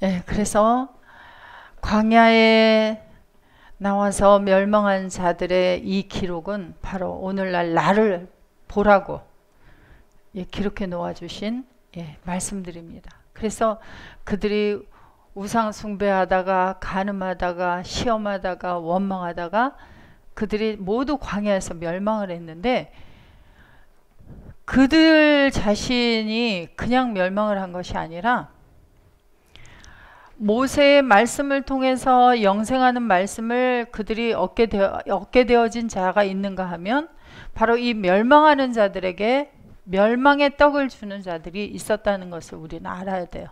예, 그래서 광야에 나와서 멸망한 자들의 이 기록은 바로 오늘날 나를 보라고 기록해 놓아주신 말씀드립니다. 그래서 그들이 우상 숭배하다가 간음하다가 시험하다가 원망하다가 그들이 모두 광야에서 멸망을 했는데, 그들 자신이 그냥 멸망을 한 것이 아니라 모세의 말씀을 통해서 영생하는 말씀을 그들이 얻게 되어진 자가 있는가 하면 바로 이 멸망하는 자들에게 멸망의 떡을 주는 자들이 있었다는 것을 우리는 알아야 돼요.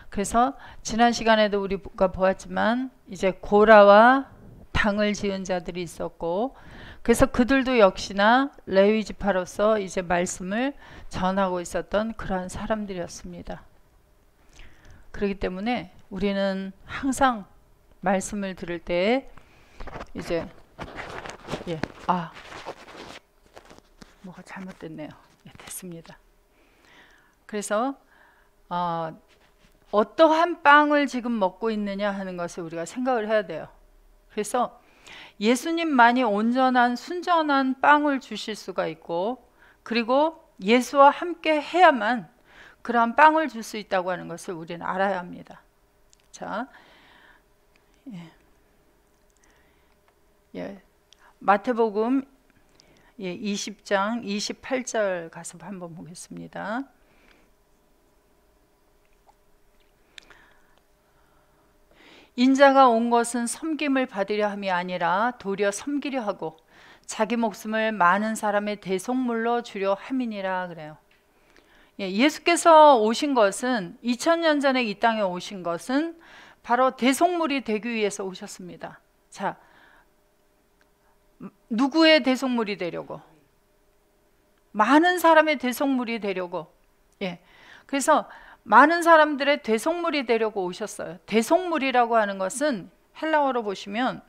그래서 지난 시간에도 우리가 보았지만 이제 고라와 당을 지은 자들이 있었고, 그래서 그들도 역시나 레위 지파로서 이제 말씀을 전하고 있었던 그러한 사람들이었습니다. 그렇기 때문에 우리는 항상 말씀을 들을 때 이제 뭐가 잘못됐네요. 됐습니다. 그래서 어떠한 빵을 지금 먹고 있느냐 하는 것을 우리가 생각을 해야 돼요. 그래서 예수님만이 온전한 순전한 빵을 주실 수가 있고, 그리고 예수와 함께 해야만 그러한 빵을 줄 수 있다고 하는 것을 우리는 알아야 합니다. 자, 마태복음 20장 28절 가서 한번 보겠습니다. 인자가 온 것은 섬김을 받으려 함이 아니라 도리어 섬기려 하고 자기 목숨을 많은 사람의 대속물로 주려 함이니라 그래요. 예수께서 오신 것은 2000년 전에 이 땅에 오신 것은 바로 대속물이 되기 위해서 오셨습니다. 자, 누구의 대속물이 되려고? 많은 사람의 대속물이 되려고. 그래서 많은 사람들의 대속물이 되려고 오셨어요. 대속물이라고 하는 것은 헬라어로 보시면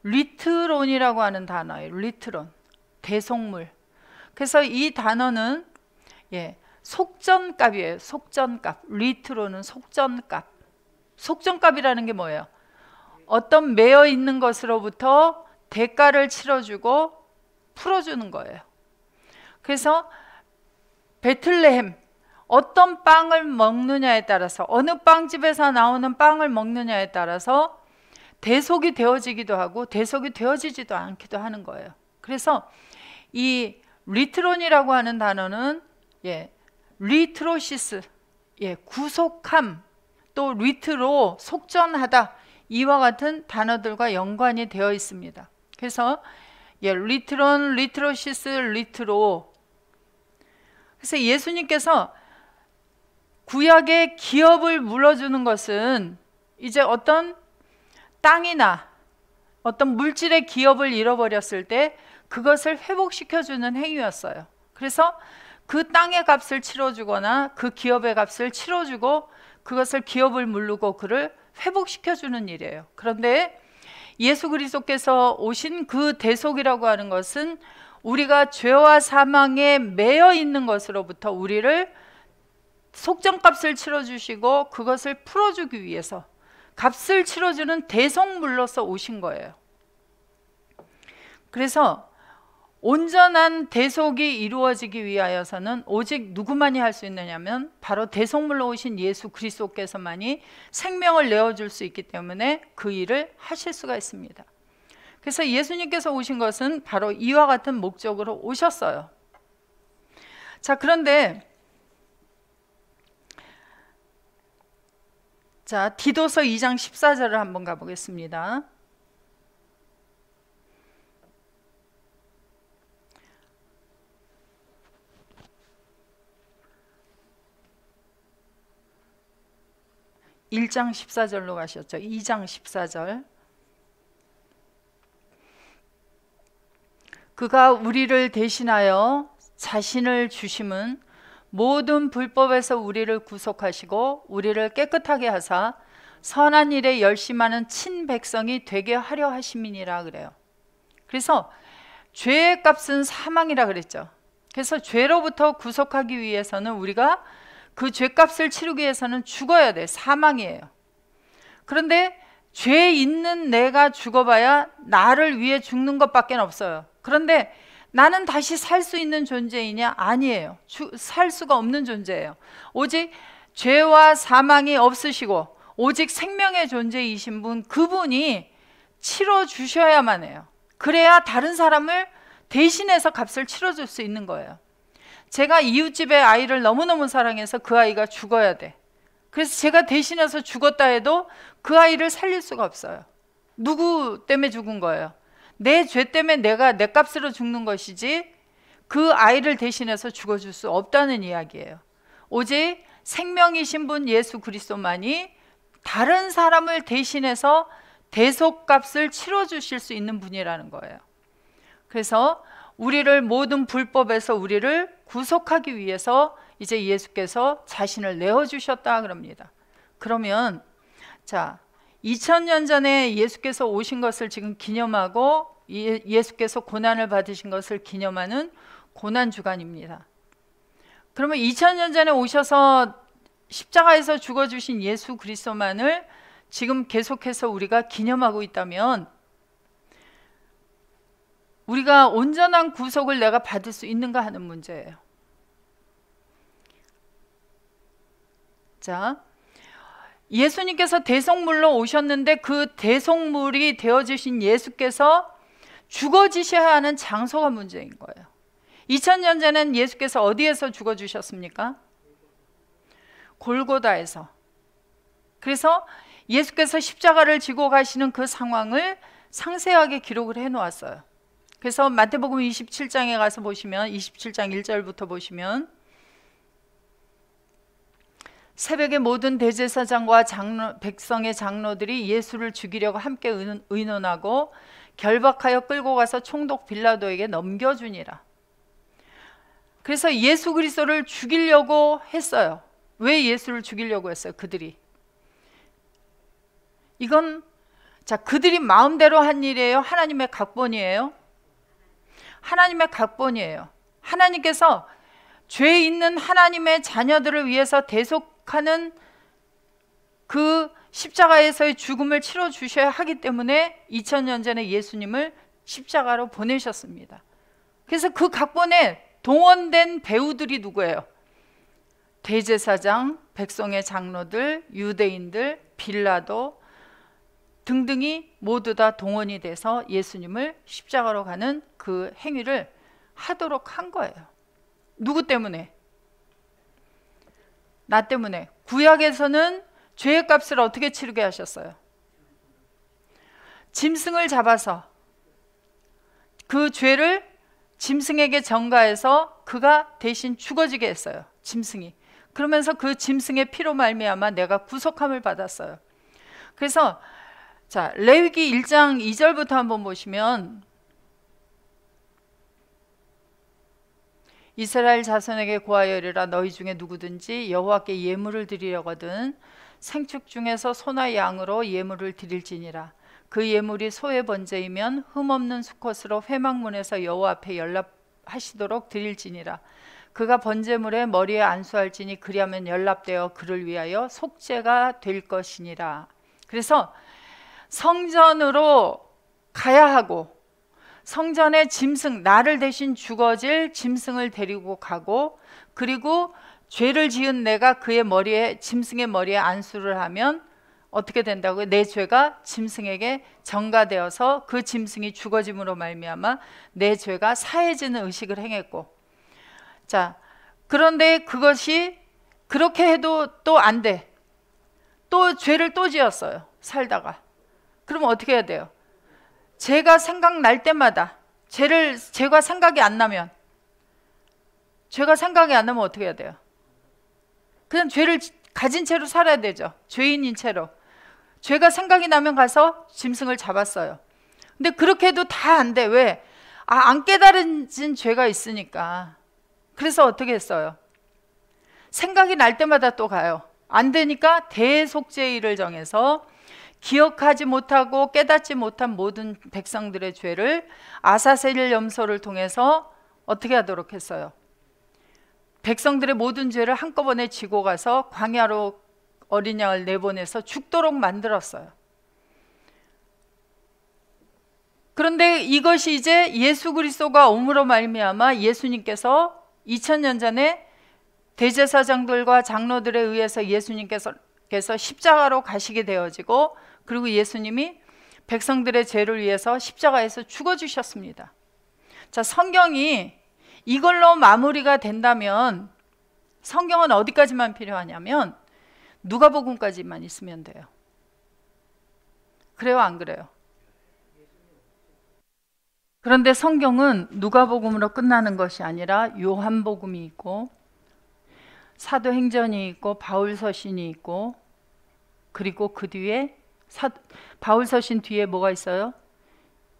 리트론이라고 하는 단어예요. 리트론, 대속물. 그래서 이 단어는 속전값이에요. 속전값. 리트론은 속전값. 속전값이라는 게 뭐예요? 어떤 매여 있는 것으로부터 대가를 치러주고 풀어주는 거예요. 그래서 베틀레헴, 어떤 빵을 먹느냐에 따라서, 어느 빵집에서 나오는 빵을 먹느냐에 따라서 대속이 되어지기도 하고 대속이 되어지지도 않기도 하는 거예요. 그래서 이 리트론이라고 하는 단어는 리트로시스, 구속함, 또 리트로, 속전하다, 이와 같은 단어들과 연관이 되어 있습니다. 그래서 리트론, 리트로시스, 리트로. 그래서 예수님께서 구약의 기업을 물어주는 것은 이제 어떤 땅이나 어떤 물질의 기업을 잃어버렸을 때 그것을 회복시켜주는 행위였어요. 그래서 그 땅의 값을 치러주거나 그 기업의 값을 치러주고 그것을 기업을 물르고 그를 회복시켜주는 일이에요. 그런데 예수 그리스도께서 오신 그 대속이라고 하는 것은 우리가 죄와 사망에 매여 있는 것으로부터 우리를 속전값을 치러주시고 그것을 풀어주기 위해서 값을 치러주는 대속물로서 오신 거예요. 그래서 온전한 대속이 이루어지기 위하여서는 오직 누구만이 할 수 있느냐면 바로 대속물로 오신 예수 그리스도께서만이 생명을 내어줄 수 있기 때문에 그 일을 하실 수가 있습니다. 그래서 예수님께서 오신 것은 바로 이와 같은 목적으로 오셨어요. 자, 그런데 디도서 2장 14절을 한번 가보겠습니다. (1장 14절로) 가셨죠. 2장 14절. 그가 우리를 대신하여 자신을 주심은 모든 불법에서 우리를 구속하시고 우리를 깨끗하게 하사 선한 일에 열심하는 친백성이 되게 하려 하심이니라 그래요. 그래서 죄의 값은 사망이라 그랬죠. 그래서 죄로부터 구속하기 위해서는 우리가 그 죄값을 치르기 위해서는 죽어야 돼. 사망이에요. 그런데 죄 있는 내가 죽어봐야 나를 위해 죽는 것밖에 없어요. 그런데 나는 다시 살 수 있는 존재이냐? 아니에요. 살 수가 없는 존재예요. 오직 죄와 사망이 없으시고 오직 생명의 존재이신 분, 그분이 치러주셔야만 해요. 그래야 다른 사람을 대신해서 값을 치러줄 수 있는 거예요. 제가 이웃집의 아이를 너무너무 사랑해서 그 아이가 죽어야 돼. 그래서 제가 대신해서 죽었다 해도 그 아이를 살릴 수가 없어요. 누구 때문에 죽은 거예요? 내 죄 때문에 내가 내 값으로 죽는 것이지 그 아이를 대신해서 죽어줄 수 없다는 이야기예요. 오직 생명이신 분 예수 그리스도만이 다른 사람을 대신해서 대속값을 치러주실 수 있는 분이라는 거예요. 그래서 우리를 모든 불법에서 우리를 구속하기 위해서 이제 예수께서 자신을 내어주셨다 그럽니다. 그러면 자, 2000년 전에 예수께서 오신 것을 지금 기념하고 예수께서 고난을 받으신 것을 기념하는 고난주간입니다. 그러면 2000년 전에 오셔서 십자가에서 죽어주신 예수 그리스도만을 지금 계속해서 우리가 기념하고 있다면 우리가 온전한 구속을 내가 받을 수 있는가 하는 문제예요. 자, 예수님께서 대속물로 오셨는데 그 대속물이 되어주신 예수께서 죽어지셔야 하는 장소가 문제인 거예요. 2000년 전에는 예수께서 어디에서 죽어주셨습니까? 골고다에서. 그래서 예수께서 십자가를 지고 가시는 그 상황을 상세하게 기록을 해놓았어요. 그래서 마태복음 27장에 가서 보시면 27장 1절부터 보시면 새벽에 모든 대제사장과 백성의 장로들이 예수를 죽이려고 함께 의논하고 결박하여 끌고 가서 총독 빌라도에게 넘겨주니라. 그래서 예수 그리스도를 죽이려고 했어요. 왜 예수를 죽이려고 했어요? 그들이. 이건 자, 그들이 마음대로 한 일이에요? 하나님의 각본이에요? 하나님의 각본이에요. 하나님께서 죄 있는 하나님의 자녀들을 위해서 대속하는 그 십자가에서의 죽음을 치러주셔야 하기 때문에 2000년 전에 예수님을 십자가로 보내셨습니다. 그래서 그 각본에 동원된 배우들이 누구예요? 대제사장, 백성의 장로들, 유대인들, 빌라도 등등이 모두 다 동원이 돼서 예수님을 십자가로 가는 그 행위를 하도록 한 거예요. 누구 때문에? 나 때문에. 구약에서는 죄의 값을 어떻게 치르게 하셨어요? 짐승을 잡아서 그 죄를 짐승에게 전가해서 그가 대신 죽어지게 했어요. 짐승이. 그러면서 그 짐승의 피로 말미암아 내가 구속함을 받았어요. 그래서 자, 레위기 1장 2절부터 한번 보시면 이스라엘 자손에게 고하여 이르라. 너희 중에 누구든지 여호와께 예물을 드리려거든 생축 중에서 소나 양으로 예물을 드릴지니라. 그 예물이 소의 번제이면 흠없는 수컷으로 회막문에서 여호와 앞에 연락하시도록 드릴지니라. 그가 번제물에 머리에 안수할지니 그리하면 연락되어 그를 위하여 속죄가 될 것이니라. 그래서 성전으로 가야 하고 성전에 짐승, 나를 대신 죽어질 짐승을 데리고 가고 그리고 죄를 지은 내가 그의 머리에, 짐승의 머리에 안수를 하면 어떻게 된다고요? 내 죄가 짐승에게 전가되어서 그 짐승이 죽어짐으로 말미암아 내 죄가 사해지는 의식을 행했고, 자, 그런데 그것이 그렇게 해도 또 안 돼. 또 죄를 또 지었어요. 살다가. 그러면 어떻게 해야 돼요? 죄가 생각날 때마다 죄가 생각이 안 나면 어떻게 해야 돼요? 그냥 죄를 가진 채로 살아야 되죠. 죄인인 채로. 죄가 생각이 나면 가서 짐승을 잡았어요. 근데 그렇게 해도 다 안 돼. 왜? 안 깨달은 죄가 있으니까. 그래서 어떻게 했어요? 생각이 날 때마다 또 가요. 안 되니까 대속죄일을 정해서 기억하지 못하고 깨닫지 못한 모든 백성들의 죄를 아사셀 염소를 통해서 어떻게 하도록 했어요? 백성들의 모든 죄를 한꺼번에 지고 가서 광야로 어린 양을 내보내서 죽도록 만들었어요. 그런데 이것이 이제 예수 그리스도가 오므로 말미암아 예수님께서 2000년 전에 대제사장들과 장로들에 의해서 예수님께서 십자가로 가시게 되어지고, 그리고 예수님이 백성들의 죄를 위해서 십자가에서 죽어주셨습니다. 자, 성경이 이걸로 마무리가 된다면 성경은 어디까지만 필요하냐면 누가복음까지만 있으면 돼요. 그래요, 안 그래요? 그런데 성경은 누가복음으로 끝나는 것이 아니라 요한복음이 있고 사도행전이 있고 바울서신이 있고, 그리고 그 뒤에 바울서신 뒤에 뭐가 있어요?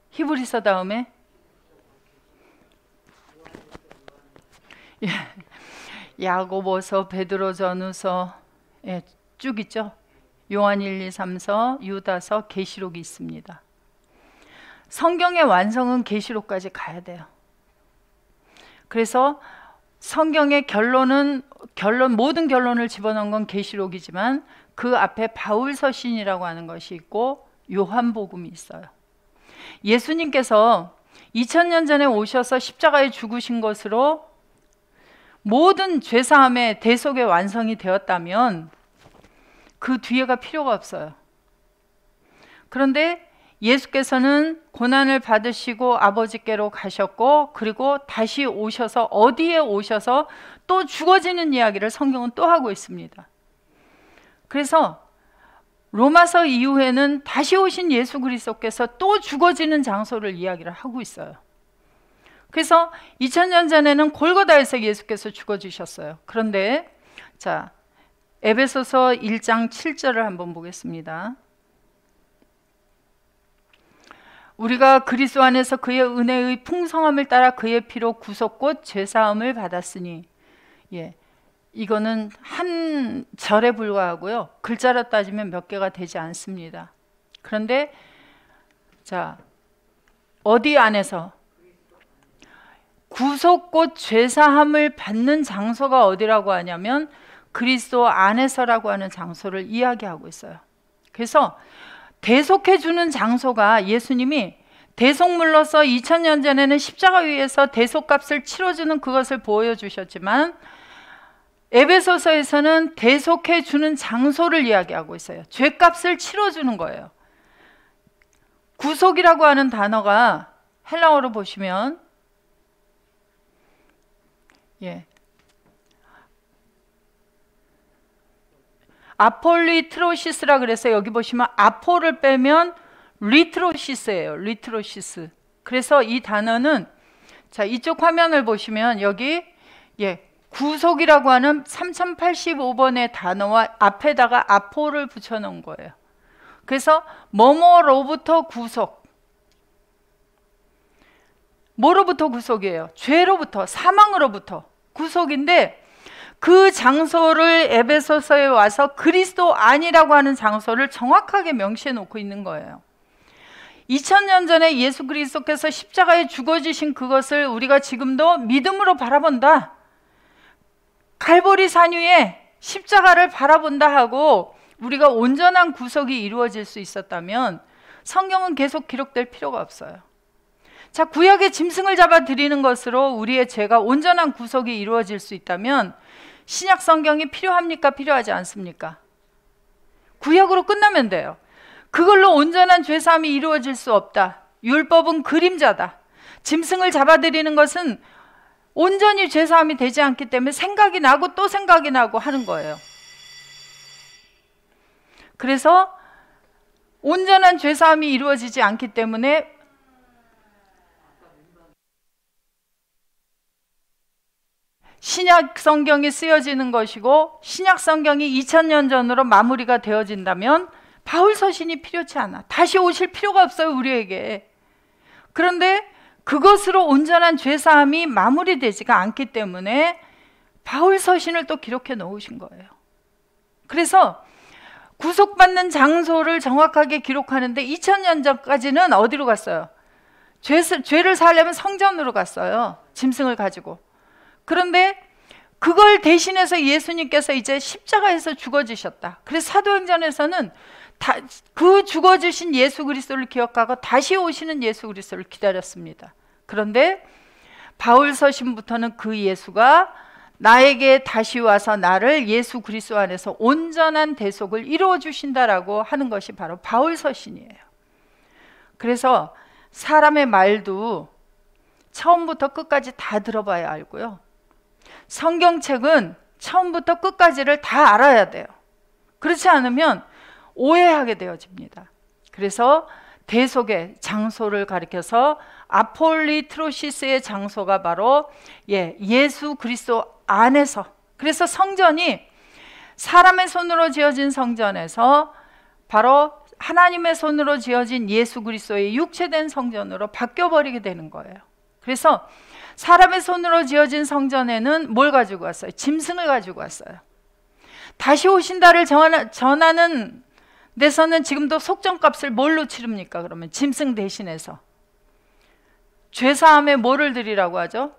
히브리서 다음에 야고보서, 베드로전후서, 쭉 있죠. 요한 1, 2, 3서, 유다서, 계시록이 있습니다. 성경의 완성은 계시록까지 가야 돼요. 그래서 성경의 모든 결론을 집어넣은 건 계시록이지만 그 앞에 바울서신이라고 하는 것이 있고 요한복음이 있어요. 예수님께서 2000년 전에 오셔서 십자가에 죽으신 것으로 모든 죄사함의 대속의 완성이 되었다면 그 뒤에가 필요가 없어요. 그런데 예수께서는 고난을 받으시고 아버지께로 가셨고, 그리고 다시 오셔서 어디에 오셔서 또 죽어지는 이야기를 성경은 또 하고 있습니다. 그래서 로마서 이후에는 다시 오신 예수 그리스도께서 또 죽어지는 장소를 이야기를 하고 있어요. 그래서 2000년 전에는 골고다에서 예수께서 죽어주셨어요. 그런데 자, 에베소서 1장 7절을 한번 보겠습니다. 우리가 그리스도 안에서 그의 은혜의 풍성함을 따라 그의 피로 구속 곧 죄사함을 받았으니, 이거는 한 절에 불과하고요, 글자로 따지면 몇 개가 되지 않습니다. 그런데 자, 어디 안에서? 구속 곧 죄사함을 받는 장소가 어디라고 하냐면 그리스도 안에서라고 하는 장소를 이야기하고 있어요. 그래서 대속해 주는 장소가, 예수님이 대속물로서 2000년 전에는 십자가 위에서 대속값을 치러주는 그것을 보여주셨지만 에베소서에서는 대속해 주는 장소를 이야기하고 있어요. 죄값을 치러주는 거예요. 구속이라고 하는 단어가 헬라어로 보시면 아폴리트로시스라 그래서 여기 보시면 아포를 빼면 리트로시스예요. 리트로시스. 그래서 이 단어는, 자, 이쪽 화면을 보시면 여기 구속이라고 하는 3085번의 단어와 앞에다가 아포를 붙여 놓은 거예요. 그래서 뭐뭐로부터 구속. 뭐로부터 구속이에요? 죄로부터, 사망으로부터 구속인데, 그 장소를 에베소서에 와서 그리스도 안이라고 하는 장소를 정확하게 명시해 놓고 있는 거예요. 2000년 전에 예수 그리스도께서 십자가에 죽어주신 그것을 우리가 지금도 믿음으로 바라본다, 갈보리 산 위에 십자가를 바라본다 하고 우리가 온전한 구속이 이루어질 수 있었다면 성경은 계속 기록될 필요가 없어요. 자, 구약의 짐승을 잡아 드리는 것으로 우리의 죄가 온전한 구속이 이루어질 수 있다면 신약 성경이 필요합니까? 필요하지 않습니까? 구약으로 끝나면 돼요. 그걸로 온전한 죄사함이 이루어질 수 없다. 율법은 그림자다. 짐승을 잡아들이는 것은 온전히 죄사함이 되지 않기 때문에 생각이 나고 또 생각이 나고 하는 거예요. 그래서 온전한 죄사함이 이루어지지 않기 때문에 신약 성경이 쓰여지는 것이고, 신약 성경이 2000년 전으로 마무리가 되어진다면 바울 서신이 필요치 않아. 다시 오실 필요가 없어요, 우리에게. 그런데 그것으로 온전한 죄사함이 마무리되지가 않기 때문에 바울 서신을 또 기록해 놓으신 거예요. 그래서 구속받는 장소를 정확하게 기록하는데 2000년 전까지는 어디로 갔어요? 죄를 사려면 성전으로 갔어요, 짐승을 가지고. 그런데 그걸 대신해서 예수님께서 이제 십자가에서 죽어주셨다. 그래서 사도행전에서는 그 죽어주신 예수 그리스도를 기억하고 다시 오시는 예수 그리스도를 기다렸습니다. 그런데 바울 서신부터는 그 예수가 나에게 다시 와서 나를 예수 그리스도 안에서 온전한 대속을 이루어 주신다라고 하는 것이 바로 바울 서신이에요. 그래서 사람의 말도 처음부터 끝까지 다 들어봐야 알고요. 성경책은 처음부터 끝까지를 다 알아야 돼요. 그렇지 않으면 오해하게 되어집니다. 그래서 대속의 장소를 가리켜서 아폴리트로시스의 장소가 바로 예수 그리스도 안에서, 그래서 성전이 사람의 손으로 지어진 성전에서 바로 하나님의 손으로 지어진 예수 그리스도의 육체된 성전으로 바뀌어버리게 되는 거예요. 그래서 사람의 손으로 지어진 성전에는 뭘 가지고 왔어요? 짐승을 가지고 왔어요. 다시 오신다를 전하는 데서는 지금도 속전값을 뭘로 치릅니까? 그러면 짐승 대신해서 죄사함에 뭐를 드리라고 하죠?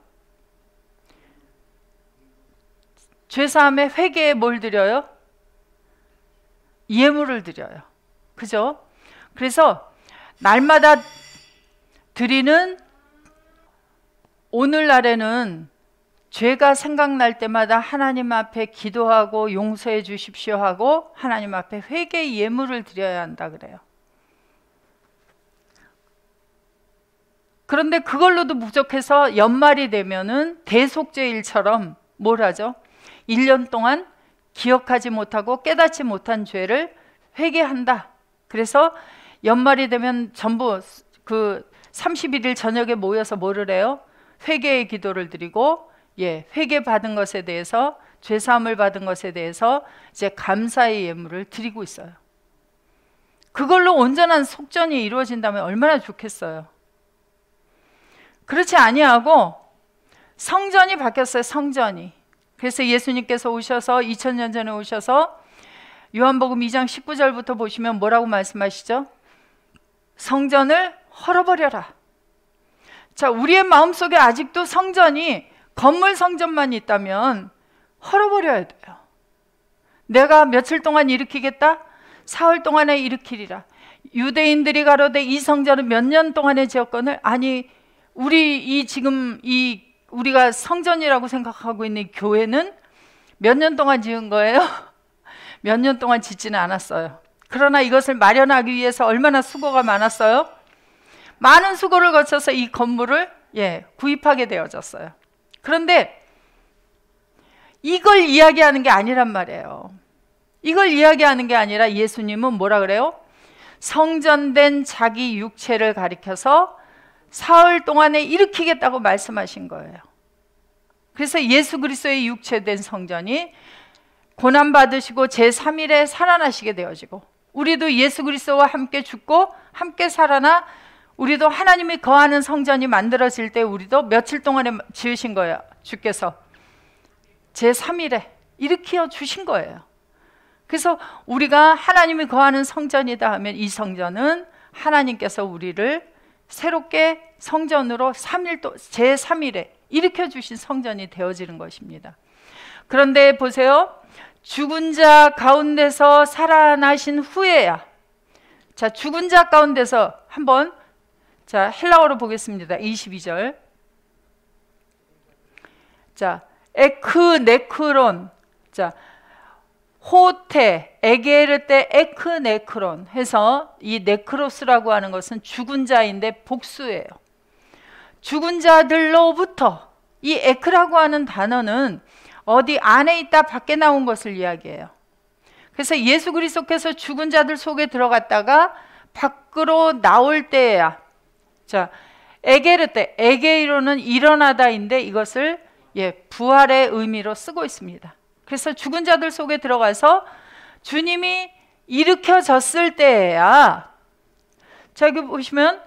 죄사함에 회개에 뭘 드려요? 예물을 드려요. 그죠? 그래서 날마다 드리는, 오늘날에는 죄가 생각날 때마다 하나님 앞에 기도하고 용서해 주십시오 하고 하나님 앞에 회개 예물을 드려야 한다 그래요. 그런데 그걸로도 부족해서 연말이 되면은 대속죄일처럼 뭘 하죠? 1년 동안 기억하지 못하고 깨닫지 못한 죄를 회개한다. 그래서 연말이 되면 전부 그 31일 저녁에 모여서 뭐를 해요? 회개의 기도를 드리고 회개 받은 것에 대해서, 죄사함을 받은 것에 대해서 이제 감사의 예물을 드리고 있어요. 그걸로 온전한 속전이 이루어진다면 얼마나 좋겠어요. 그렇지 아니하고 성전이 바뀌었어요. 성전이. 그래서 예수님께서 오셔서 2000년 전에 오셔서 요한복음 2장 19절부터 보시면 뭐라고 말씀하시죠? 성전을 헐어버려라. 자, 우리의 마음속에 아직도 성전이 건물 성전만 있다면 헐어버려야 돼요. 내가 며칠 동안 일으키겠다? 사흘 동안에 일으키리라. 유대인들이 가로되 이 성전은 몇 년 동안에 지었거늘, 아니 우리 지금 우리가 성전이라고 생각하고 있는 이 교회는 몇 년 동안 지은 거예요? 몇 년 동안 짓지는 않았어요. 그러나 이것을 마련하기 위해서 얼마나 수고가 많았어요? 많은 수고를 거쳐서 이 건물을 구입하게 되어졌어요. 그런데 이걸 이야기하는 게 아니란 말이에요. 이걸 이야기하는 게 아니라 예수님은 뭐라 그래요? 성전된 자기 육체를 가리켜서 사흘 동안에 일으키겠다고 말씀하신 거예요. 그래서 예수 그리스도의 육체된 성전이 고난받으시고 제3일에 살아나시게 되어지고, 우리도 예수 그리스도와 함께 죽고 함께 살아나 우리도 하나님이 거하는 성전이 만들어질 때 우리도 며칠 동안에 지으신 거예요. 주께서 제3일에 일으켜 주신 거예요. 그래서 우리가 하나님이 거하는 성전이다 하면 이 성전은 하나님께서 우리를 새롭게 성전으로 제3일에 일으켜 주신 성전이 되어지는 것입니다. 그런데 보세요. 죽은 자 가운데서 살아나신 후에야, 자, 죽은 자 가운데서 한번, 자, 헬라어로 보겠습니다. 22절. 자, 에크네크론. 자, 호테, 에게르테, 에크네크론 해서 이 네크로스라고 하는 것은 죽은 자인데 복수예요. 죽은 자들로부터, 이 에크라고 하는 단어는 어디 안에 있다 밖에 나온 것을 이야기해요. 그래서 예수 그리스도께서 죽은 자들 속에 들어갔다가 밖으로 나올 때야, 자, 에게르테, 에게이로는 일어나다인데 이것을 부활의 의미로 쓰고 있습니다. 그래서 죽은 자들 속에 들어가서 주님이 일으켜졌을 때야, 자, 여기 보시면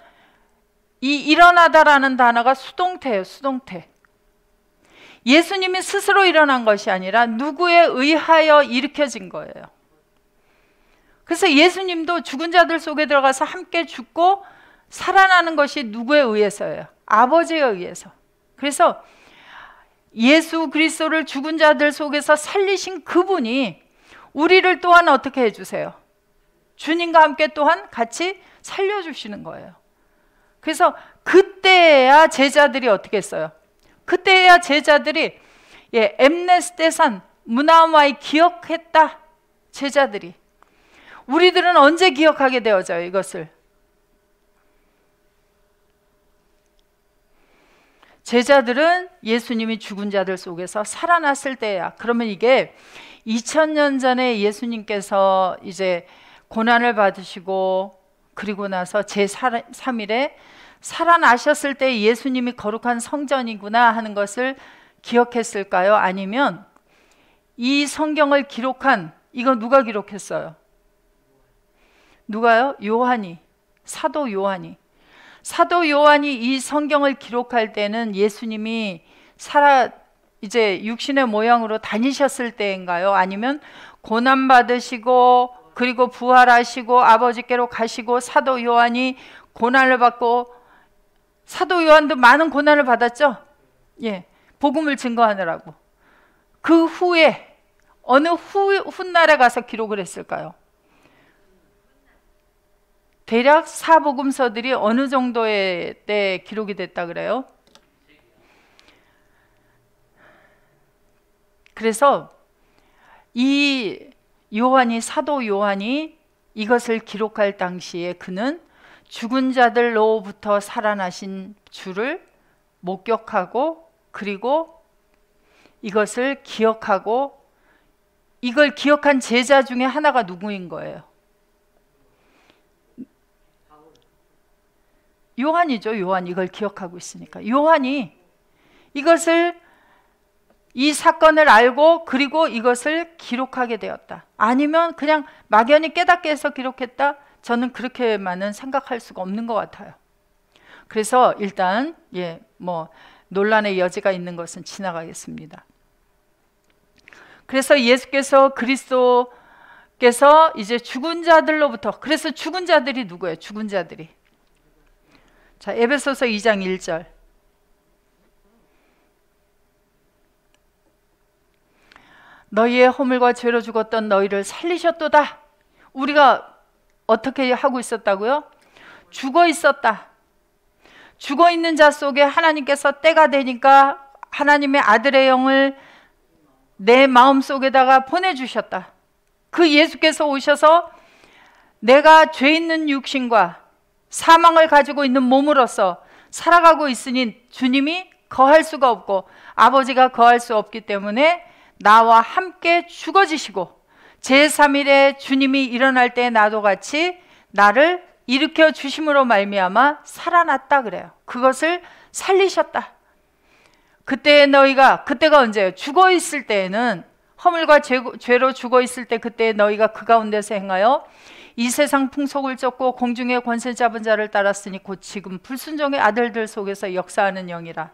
이 일어나다라는 단어가 수동태예요. 수동태. 예수님이 스스로 일어난 것이 아니라 누구에 의하여 일으켜진 거예요. 그래서 예수님도 죽은 자들 속에 들어가서 함께 죽고 살아나는 것이 누구에 의해서예요? 아버지에 의해서. 그래서 예수 그리스도를 죽은 자들 속에서 살리신 그분이 우리를 또한 어떻게 해주세요? 주님과 함께 또한 같이 살려주시는 거예요. 그래서 그때야 제자들이 어떻게 했어요? 그때야 제자들이 엠네스테산 문화와의 기억했다. 제자들이. 우리들은 언제 기억하게 되어져요, 이것을? 제자들은 예수님이 죽은 자들 속에서 살아났을 때야. 그러면 이게 2000년 전에 예수님께서 이제 고난을 받으시고 그리고 나서 제3일에 살아나셨을 때 예수님이 거룩한 성전이구나 하는 것을 기억했을까요? 아니면 이 성경을 기록한, 이거 누가 기록했어요? 누가요? 요한이. 사도 요한이. 사도 요한이 이 성경을 기록할 때는 예수님이 이제 육신의 모양으로 다니셨을 때인가요? 아니면 고난 받으시고 그리고 부활하시고 아버지께로 가시고 사도 요한이 고난을 받고, 사도 요한도 많은 고난을 받았죠? 복음을 증거하느라고. 그 후에 어느 훗날에 가서 기록을 했을까요? 대략 사복음서들이 어느 정도의 때 기록이 됐다 그래요? 그래서 이 요한이, 사도 요한이 이것을 기록할 당시에 그는 죽은 자들로부터 살아나신 주를 목격하고 그리고 이것을 기억하고, 이걸 기억한 제자 중에 하나가 누구인 거예요? 요한이죠. 요한. 이걸 기억하고 있으니까 요한이 이 사건을 알고 그리고 이것을 기록하게 되었다. 아니면 그냥 막연히 깨닫게 해서 기록했다? 저는 그렇게만은 생각할 수가 없는 것 같아요. 그래서 일단 논란의 여지가 있는 것은 지나가겠습니다. 그래서 예수께서, 그리스도께서 이제 죽은 자들로부터, 그래서 죽은 자들이 누구예요? 죽은 자들이. 자, 에베소서 2장 1절. 너희의 허물과 죄로 죽었던 너희를 살리셨도다. 우리가 어떻게 하고 있었다고요? 죽어 있었다. 죽어 있는 자 속에 하나님께서 때가 되니까 하나님의 아들의 영을 내 마음 속에다가 보내주셨다. 그 예수께서 오셔서 내가 죄 있는 육신과 사망을 가지고 있는 몸으로서 살아가고 있으니 주님이 거할 수가 없고 아버지가 거할 수 없기 때문에 나와 함께 죽어지시고 제3일에 주님이 일어날 때 나도 같이 나를 일으켜 주심으로 말미암아 살아났다 그래요. 그것을 살리셨다. 그때가 언제예요? 죽어 있을 때에는, 허물과 죄로 죽어 있을 때 그때 너희가 그 가운데서 행하여 이 세상 풍속을 쫓고 공중의 권세 잡은 자를 따랐으니 곧 지금 불순종의 아들들 속에서 역사하는 영이라.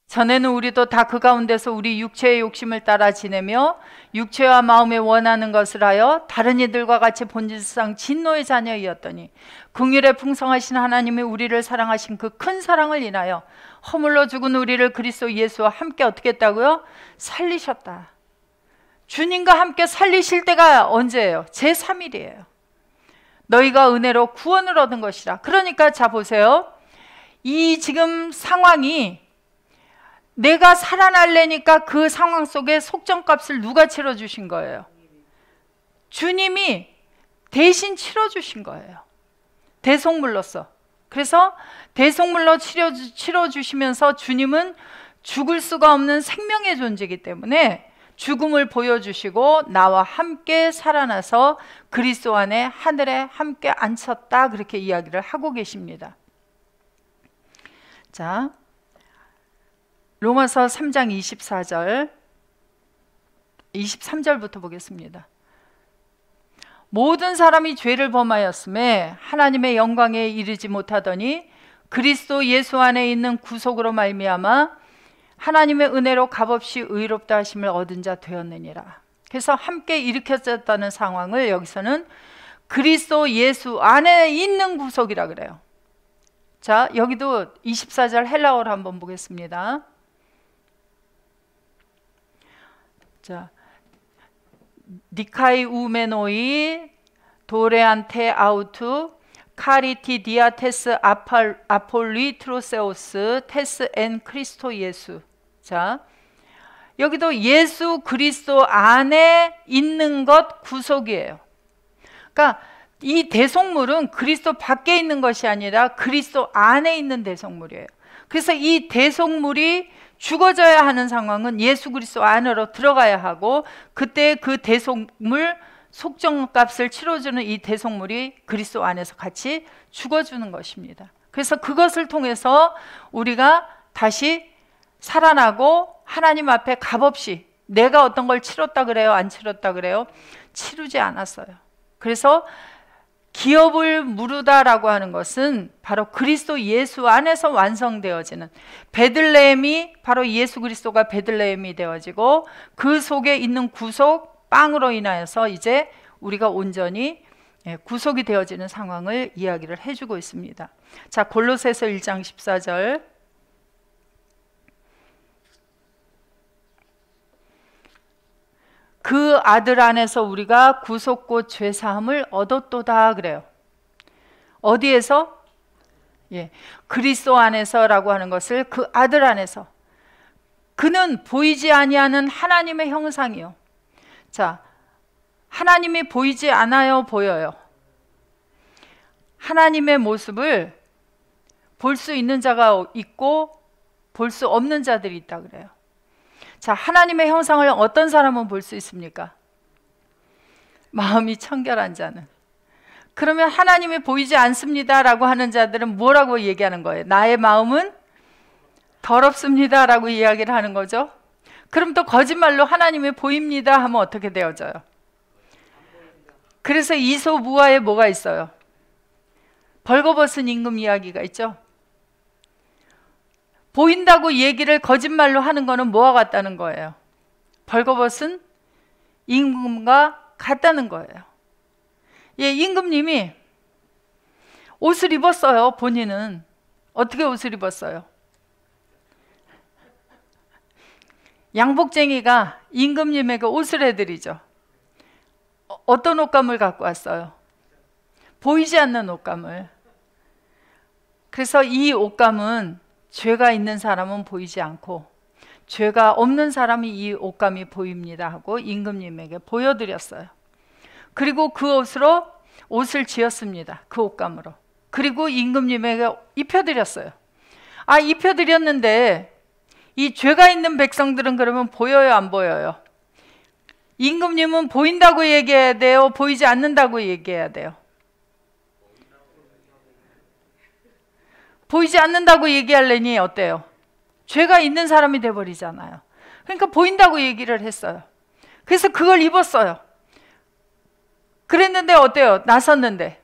전에는 우리도 다 그 가운데서 우리 육체의 욕심을 따라 지내며 육체와 마음에 원하는 것을 하여 다른 이들과 같이 본질상 진노의 자녀이었더니 긍휼에 풍성하신 하나님이 우리를 사랑하신 그 큰 사랑을 인하여 허물로 죽은 우리를 그리스도 예수와 함께 어떻게 했다고요? 살리셨다. 주님과 함께 살리실 때가 언제예요? 제3일이에요. 너희가 은혜로 구원을 얻은 것이라. 그러니까 자 보세요. 이 지금 상황이 내가 살아날래니까 그 상황 속에 속전값을 누가 치러주신 거예요? 주님이 대신 치러주신 거예요. 대속물로서. 그래서 대속물로 치러주시면서 주님은 죽을 수가 없는 생명의 존재이기 때문에 죽음을 보여주시고 나와 함께 살아나서 그리스도 안에 하늘에 함께 앉혔다, 그렇게 이야기를 하고 계십니다. 자, 로마서 3장 24절 23절부터 보겠습니다. 모든 사람이 죄를 범하였음에 하나님의 영광에 이르지 못하더니 그리스도 예수 안에 있는 구속으로 말미암아 하나님의 은혜로 값없이 의롭다 하심을 얻은 자 되었느니라. 그래서 함께 일으켜졌다는 상황을 여기서는 그리스도 예수 안에 있는 구속이라 그래요. 자, 여기도 24절 헬라어로 한번 보겠습니다. 자, 니카이 우메노이 도레안테 아우투 카리티 디아테스 아폴리 트로세오스 테스 엔 크리스토 예수. 자, 여기도 예수 그리스도 안에 있는 것 구속이에요. 그러니까 이 대속물은 그리스도 밖에 있는 것이 아니라 그리스도 안에 있는 대속물이에요. 그래서 이 대속물이 죽어져야 하는 상황은 예수 그리스도 안으로 들어가야 하고, 그때 그 대속물 속정값을 치러주는 이 대속물이 그리스도 안에서 같이 죽어주는 것입니다. 그래서 그것을 통해서 우리가 다시 살아나고 하나님 앞에 값없이, 내가 어떤 걸 치렀다 그래요? 안 치렀다 그래요? 치르지 않았어요. 그래서 기업을 무르다라고 하는 것은 바로 그리스도 예수 안에서 완성되어지는, 베들레헴이 바로 예수 그리스도가 베들레헴이 되어지고 그 속에 있는 구속 빵으로 인하여서 이제 우리가 온전히 구속이 되어지는 상황을 이야기를 해주고 있습니다. 자, 골로새서 1장 14절. 그 아들 안에서 우리가 구속고 죄사함을 얻었도다 그래요. 어디에서? 예, 그리스도 안에서라고 하는 것을 그 아들 안에서. 그는 보이지 아니하는 하나님의 형상이요. 자, 하나님이 보이지 않아요, 보여요? 하나님의 모습을 볼 수 있는 자가 있고 볼 수 없는 자들이 있다 그래요. 자, 하나님의 형상을 어떤 사람은 볼 수 있습니까? 마음이 청결한 자는. 그러면 하나님이 보이지 않습니다 라고 하는 자들은 뭐라고 얘기하는 거예요? 나의 마음은 더럽습니다 라고 이야기를 하는 거죠. 그럼 또 거짓말로 하나님이 보입니다 하면 어떻게 되어져요? 그래서 이소무화에 뭐가 있어요? 벌거벗은 임금 이야기가 있죠. 보인다고 얘기를 거짓말로 하는 거는 뭐와 같다는 거예요? 벌거벗은 임금과 같다는 거예요. 예, 임금님이 옷을 입었어요. 본인은 어떻게 옷을 입었어요? 양복쟁이가 임금님에게 옷을 해드리죠. 어떤 옷감을 갖고 왔어요? 보이지 않는 옷감을. 그래서 이 옷감은 죄가 있는 사람은 보이지 않고 죄가 없는 사람이 이 옷감이 보입니다 하고 임금님에게 보여드렸어요. 그리고 그 옷으로 옷을 지었습니다. 그 옷감으로. 그리고 임금님에게 입혀드렸어요. 아, 입혀드렸는데 이 죄가 있는 백성들은 그러면 보여요, 안 보여요? 임금님은 보인다고 얘기해야 돼요? 보이지 않는다고 얘기해야 돼요? 보이지 않는다고 얘기하려니 어때요? 죄가 있는 사람이 돼버리잖아요. 그러니까 보인다고 얘기를 했어요. 그래서 그걸 입었어요. 그랬는데 어때요? 나섰는데.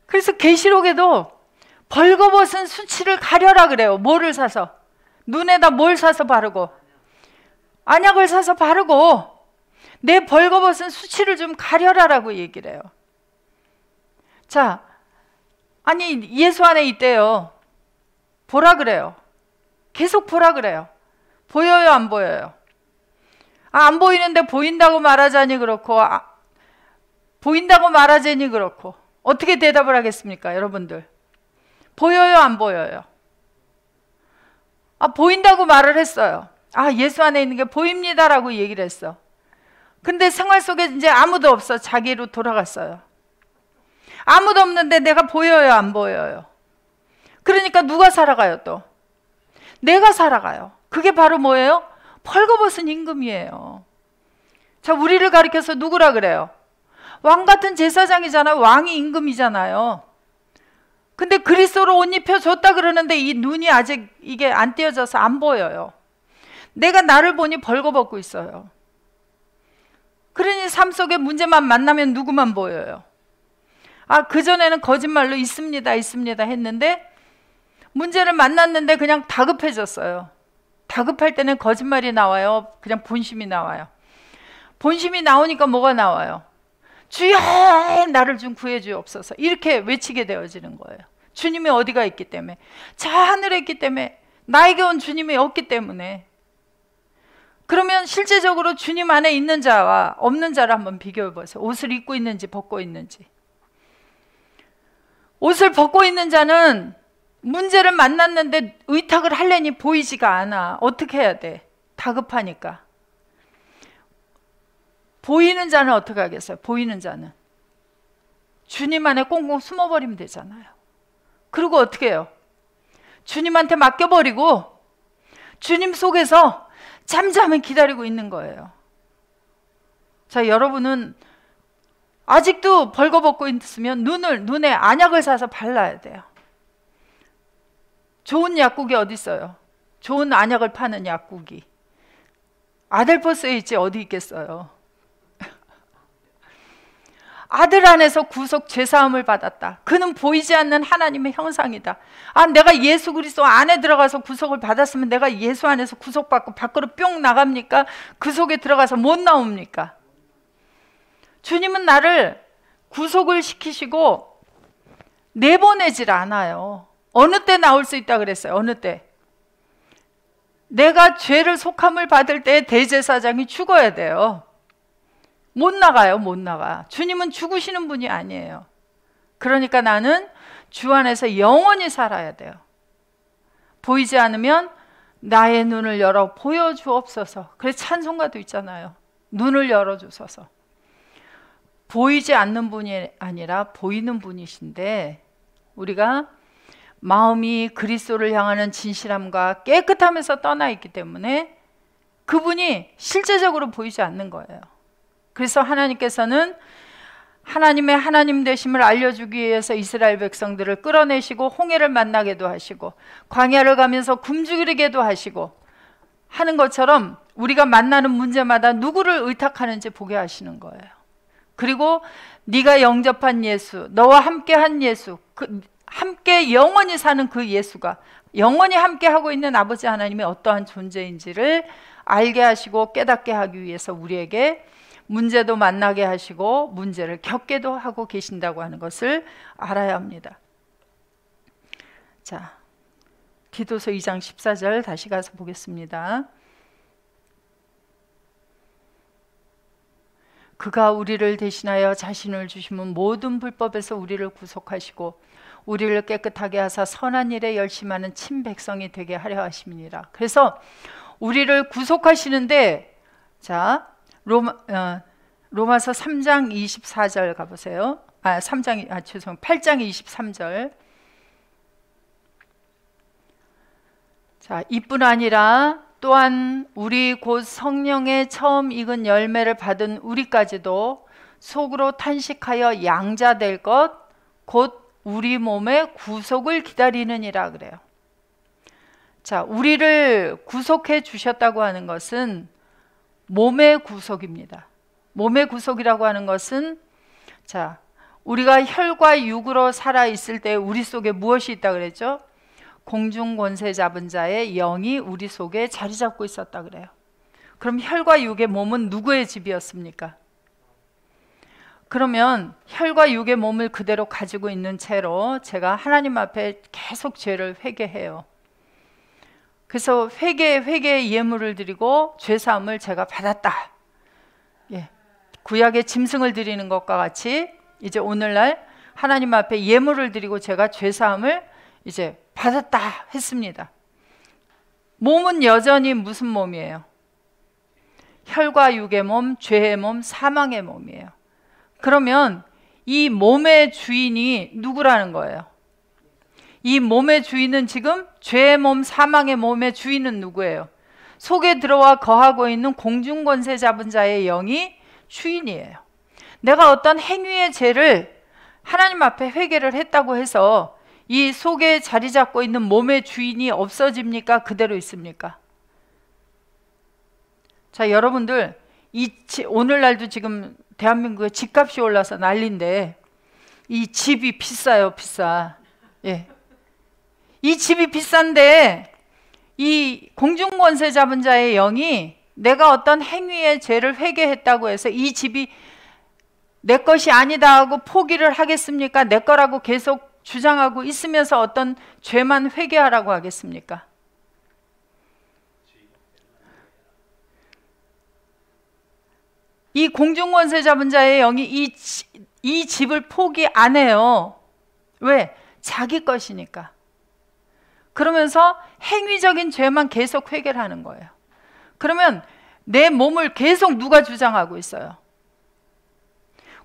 그래서 계시록에도 벌거벗은 수치를 가려라 그래요. 뭐를 사서? 눈에다 뭘 사서 바르고? 안약을 사서 바르고 내 벌거벗은 수치를 좀 가려라라고 얘기를 해요. 자, 아니 예수 안에 있대요. 보라 그래요. 계속 보라 그래요. 보여요, 안 보여요? 아, 안 보이는데 보인다고 말하자니 그렇고, 보인다고 말하자니 그렇고, 어떻게 대답을 하겠습니까, 여러분들? 보여요, 안 보여요? 아, 보인다고 말을 했어요. 아, 예수 안에 있는 게 보입니다라고 얘기를 했어. 근데 생활 속에 이제 아무도 없어. 자기로 돌아갔어요. 아무도 없는데 내가 보여요, 안 보여요? 그러니까 누가 살아가요, 또? 내가 살아가요. 그게 바로 뭐예요? 벌거벗은 임금이에요. 자, 우리를 가리켜서 누구라 그래요? 왕 같은 제사장이잖아요. 왕이 임금이잖아요. 근데 그리스도로 옷 입혀줬다 그러는데 이 눈이 아직 이게 안 띄어져서 안 보여요. 내가 나를 보니 벌거벗고 있어요. 그러니 삶 속에 문제만 만나면 누구만 보여요? 아, 그전에는 거짓말로 있습니다, 있습니다 했는데 문제를 만났는데 그냥 다급해졌어요. 다급할 때는 거짓말이 나와요? 그냥 본심이 나와요? 본심이 나오니까 뭐가 나와요? 주여 나를 좀 구해 주옵소서, 이렇게 외치게 되어지는 거예요. 주님이 어디가 있기 때문에, 저 하늘에 있기 때문에, 나에게 온 주님이 없기 때문에. 그러면 실제적으로 주님 안에 있는 자와 없는 자를 한번 비교해 보세요. 옷을 입고 있는지 벗고 있는지. 옷을 벗고 있는 자는 문제를 만났는데 의탁을 하려니 보이지가 않아. 어떻게 해야 돼? 다급하니까. 보이는 자는 어떻게 하겠어요? 보이는 자는 주님 안에 꽁꽁 숨어버리면 되잖아요. 그리고 어떻게 해요? 주님한테 맡겨버리고 주님 속에서 잠잠히 기다리고 있는 거예요. 자, 여러분은 아직도 벌거벗고 있으면 눈에 안약을 사서 발라야 돼요. 좋은 약국이 어디 있어요? 좋은 안약을 파는 약국이 아델포스에 있지 어디 있겠어요? 아들 안에서 구속 죄사함을 받았다. 그는 보이지 않는 하나님의 형상이다. 아, 내가 예수 그리스도 안에 들어가서 구속을 받았으면 내가 예수 안에서 구속받고 밖으로 뿅 나갑니까? 그 속에 들어가서 못 나옵니까? 주님은 나를 구속을 시키시고 내보내질 않아요. 어느 때 나올 수 있다 그랬어요? 어느 때? 내가 죄를 속함을 받을 때 대제사장이 죽어야 돼요. 못 나가요. 못 나가. 주님은 죽으시는 분이 아니에요. 그러니까 나는 주 안에서 영원히 살아야 돼요. 보이지 않으면 나의 눈을 열어 보여주옵소서. 그래서 찬송가도 있잖아요. 눈을 열어주소서. 보이지 않는 분이 아니라 보이는 분이신데, 우리가 마음이 그리스도를 향하는 진실함과 깨끗함에서 떠나 있기 때문에 그분이 실제적으로 보이지 않는 거예요. 그래서 하나님께서는 하나님의 하나님 되심을 알려주기 위해서 이스라엘 백성들을 끌어내시고 홍해를 만나게도 하시고 광야를 가면서 굶주리게도 하시고 하는 것처럼 우리가 만나는 문제마다 누구를 의탁하는지 보게 하시는 거예요. 그리고 네가 영접한 예수, 너와 함께한 예수, 함께 영원히 사는 그 예수가 영원히 함께하고 있는 아버지 하나님의 어떠한 존재인지를 알게 하시고 깨닫게 하기 위해서 우리에게 문제도 만나게 하시고 문제를 겪게도 하고 계신다고 하는 것을 알아야 합니다. 자, 디도서 2장 14절 다시 가서 보겠습니다. 그가 우리를 대신하여 자신을 주심은 모든 불법에서 우리를 구속하시고 우리를 깨끗하게 하사 선한 일에 열심하는 친백성이 되게 하려 하심이니라. 그래서 우리를 구속하시는데, 자, 로마서 3장 24절 가보세요. 8장 23절. 자, 이뿐 아니라 또한 우리 곧 성령의 처음 익은 열매를 받은 우리까지도 속으로 탄식하여 양자 될 것 곧 우리 몸의 구속을 기다리느니라 그래요. 자, 우리를 구속해 주셨다고 하는 것은 몸의 구속입니다. 몸의 구속이라고 하는 것은, 자, 우리가 혈과 육으로 살아 있을 때 우리 속에 무엇이 있다 그랬죠? 공중 권세 잡은 자의 영이 우리 속에 자리 잡고 있었다 그래요. 그럼 혈과 육의 몸은 누구의 집이었습니까? 그러면 혈과 육의 몸을 그대로 가지고 있는 채로 제가 하나님 앞에 계속 죄를 회개해요. 그래서 회개의 예물을 드리고 죄사함을 제가 받았다. 예, 구약의 짐승을 드리는 것과 같이 이제 오늘날 하나님 앞에 예물을 드리고 제가 죄사함을 이제 받았다 했습니다. 몸은 여전히 무슨 몸이에요? 혈과 육의 몸, 죄의 몸, 사망의 몸이에요. 그러면 이 몸의 주인이 누구라는 거예요? 이 몸의 주인은 지금 죄의 몸, 사망의 몸의 주인은 누구예요? 속에 들어와 거하고 있는 공중권세 잡은 자의 영이 주인이에요. 내가 어떤 행위의 죄를 하나님 앞에 회개를 했다고 해서 이 속에 자리 잡고 있는 몸의 주인이 없어집니까? 그대로 있습니까? 자, 여러분들 오늘날도 지금 대한민국에 집값이 올라서 난리인데 이 집이 비싸요. 비싸. 예. 이 집이 비싼데 이 공중권세 잡은 자의 영이 내가 어떤 행위의 죄를 회개했다고 해서 이 집이 내 것이 아니다 하고 포기를 하겠습니까? 내 거라고 계속 주장하고 있으면서 어떤 죄만 회개하라고 하겠습니까? 이 공중권세 잡은 자의 영이 이 집을 포기 안 해요. 왜? 자기 것이니까. 그러면서 행위적인 죄만 계속 회개를 하는 거예요. 그러면 내 몸을 계속 누가 주장하고 있어요?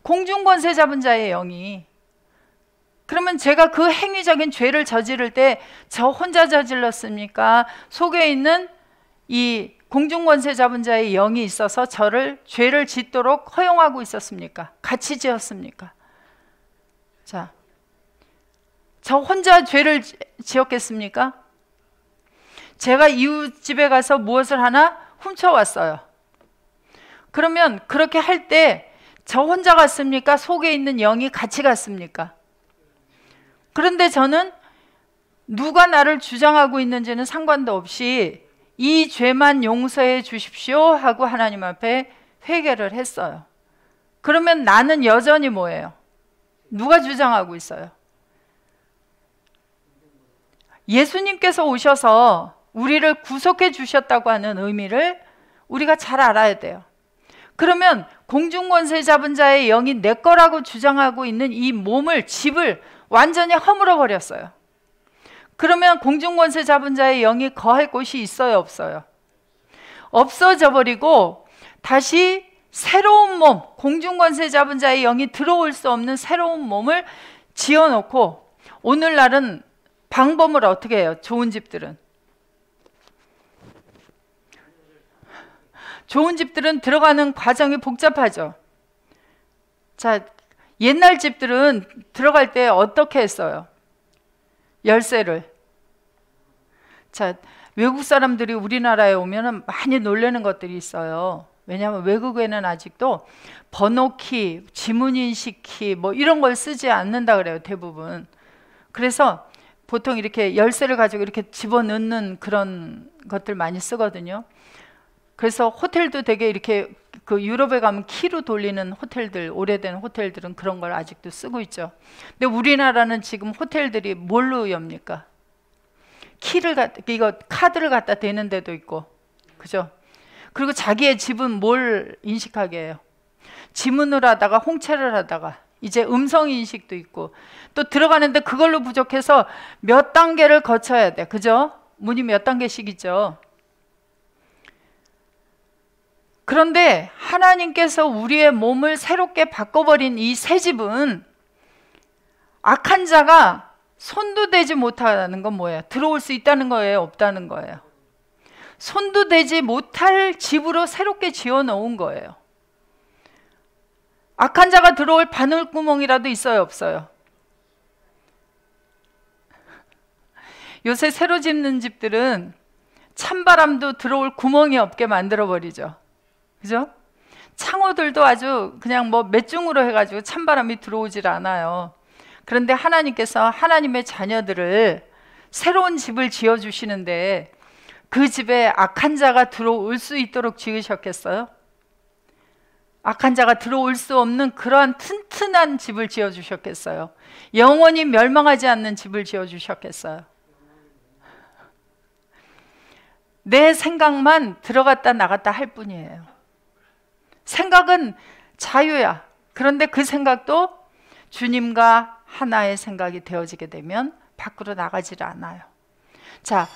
공중권세 잡은 자의 영이. 그러면 제가 그 행위적인 죄를 저지를 때 저 혼자 저질렀습니까? 속에 있는 이 공중권세 잡은 자의 영이 있어서 저를 죄를 짓도록 허용하고 있었습니까? 같이 지었습니까? 자, 저 혼자 죄를 지었겠습니까? 제가 이웃 집에 가서 무엇을 하나 훔쳐왔어요. 그러면 그렇게 할 때 저 혼자 갔습니까? 속에 있는 영이 같이 갔습니까? 그런데 저는 누가 나를 주장하고 있는지는 상관도 없이 이 죄만 용서해 주십시오 하고 하나님 앞에 회개를 했어요. 그러면 나는 여전히 뭐예요? 누가 주장하고 있어요? 예수님께서 오셔서 우리를 구속해 주셨다고 하는 의미를 우리가 잘 알아야 돼요. 그러면 공중권세 잡은 자의 영이 내 거라고 주장하고 있는 이 몸을, 집을 완전히 허물어 버렸어요. 그러면 공중권세 잡은 자의 영이 거할 곳이 있어요, 없어요? 없어져 버리고 다시 새로운 몸, 공중권세 잡은 자의 영이 들어올 수 없는 새로운 몸을 지어놓고, 오늘날은 방범을 어떻게 해요? 좋은 집들은 들어가는 과정이 복잡하죠. 자, 옛날 집들은 들어갈 때 어떻게 했어요? 열쇠를. 자, 외국 사람들이 우리나라에 오면 많이 놀라는 것들이 있어요. 왜냐하면 외국에는 아직도 번호키, 지문인식키 뭐 이런 걸 쓰지 않는다 그래요, 대부분. 그래서 보통 이렇게 열쇠를 가지고 이렇게 집어넣는 그런 것들 많이 쓰거든요. 그래서 호텔도 되게 이렇게 그 유럽에 가면 키로 돌리는 호텔들, 오래된 호텔들은 그런 걸 아직도 쓰고 있죠. 근데 우리나라는 지금 호텔들이 뭘로 엽니까? 이거 카드를 갖다 대는 데도 있고, 그죠? 그리고 자기의 집은 뭘 인식하게 해요? 지문으로 하다가 홍채를 하다가 이제 음성 인식도 있고, 또 들어가는데 그걸로 부족해서 몇 단계를 거쳐야 돼, 그죠? 문이 몇 단계씩 있죠. 그런데 하나님께서 우리의 몸을 새롭게 바꿔버린 이 새 집은 악한 자가 손도 대지 못하는 건 뭐예요? 들어올 수 있다는 거예요? 없다는 거예요? 손도 대지 못할 집으로 새롭게 지어놓은 거예요. 악한 자가 들어올 바늘구멍이라도 있어요, 없어요? 요새 새로 짓는 집들은 찬바람도 들어올 구멍이 없게 만들어버리죠. 그죠? 창호들도 아주 그냥 뭐 맷중으로 해가지고 찬바람이 들어오질 않아요. 그런데 하나님께서 하나님의 자녀들을 새로운 집을 지어주시는데 그 집에 악한 자가 들어올 수 있도록 지으셨겠어요? 악한 자가 들어올 수 없는 그러한 튼튼한 집을 지어주셨겠어요? 영원히 멸망하지 않는 집을 지어주셨겠어요? 내 생각만 들어갔다 나갔다 할 뿐이에요. 생각은 자유야. 그런데 그 생각도 주님과 하나의 생각이 되어지게 되면 밖으로 나가질 않아요. 자,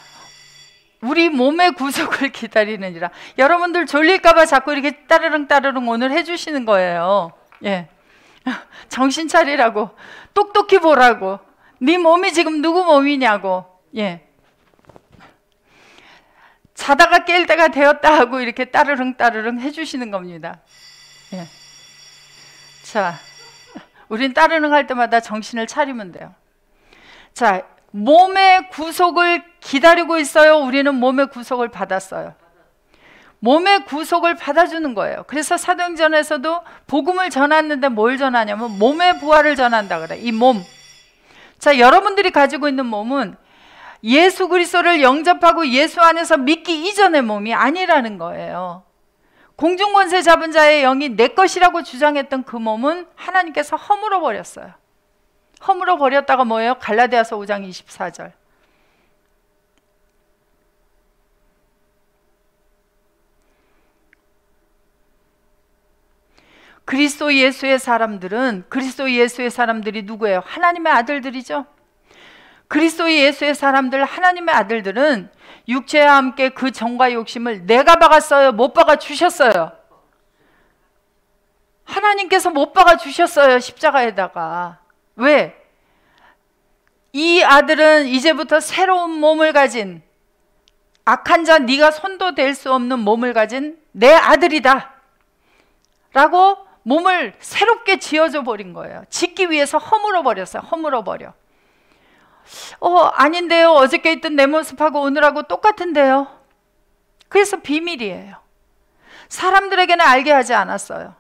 우리 몸의 구속을 기다리느니라. 여러분들 졸릴까봐 자꾸 이렇게 따르릉 따르릉 오늘 해주시는 거예요. 예, 정신 차리라고, 똑똑히 보라고, 네 몸이 지금 누구 몸이냐고. 예, 자다가 깰 때가 되었다 하고 이렇게 따르릉 따르릉 해주시는 겁니다. 예. 자, 우린 따르릉 할 때마다 정신을 차리면 돼요. 자, 몸의 구속을 기다리고 있어요? 우리는 몸의 구속을 받았어요? 몸의 구속을 받아주는 거예요. 그래서 사도행전에서도 복음을 전하는데 뭘 전하냐면 몸의 부활을 전한다 그래. 이 몸. 자, 여러분들이 가지고 있는 몸은 예수 그리스도를 영접하고 예수 안에서 믿기 이전의 몸이 아니라는 거예요. 공중권세 잡은 자의 영이 내 것이라고 주장했던 그 몸은 하나님께서 허물어 버렸어요. 허물어 버렸다가 뭐예요? 갈라디아서 5장 24절. 그리스도 예수의 사람들이 누구예요? 하나님의 아들들이죠. 그리스도 예수의 사람들, 하나님의 아들들은 육체와 함께 그 정과 욕심을 내가 박았어요? 못 박아 주셨어요? 하나님께서 못 박아 주셨어요, 십자가에다가. 왜? 이 아들은 이제부터 새로운 몸을 가진, 악한 자 네가 손도 댈 수 없는 몸을 가진 내 아들이다 라고 몸을 새롭게 지어줘 버린 거예요. 짓기 위해서 허물어 버렸어요. 허물어 버려. 아닌데요. 어저께 있던 내 모습하고 오늘하고 똑같은데요. 그래서 비밀이에요. 사람들에게는 알게 하지 않았어요.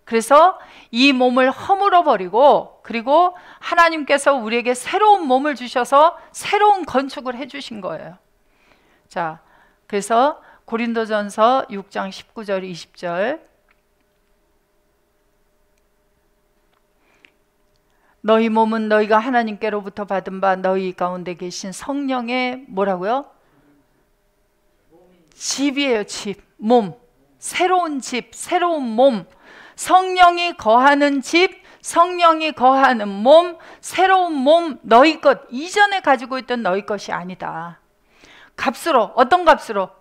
그래서 이 몸을 허물어 버리고, 그리고 하나님께서 우리에게 새로운 몸을 주셔서 새로운 건축을 해주신 거예요. 자, 그래서 고린도전서 6장 19절 20절. 너희 몸은 너희가 하나님께로부터 받은 바 너희 가운데 계신 성령의 뭐라고요? 집이에요. 집, 몸. 새로운 집, 새로운 몸. 성령이 거하는 집, 성령이 거하는 몸, 새로운 몸, 너희 것. 이전에 가지고 있던 너희 것이 아니다. 값으로, 어떤 값으로?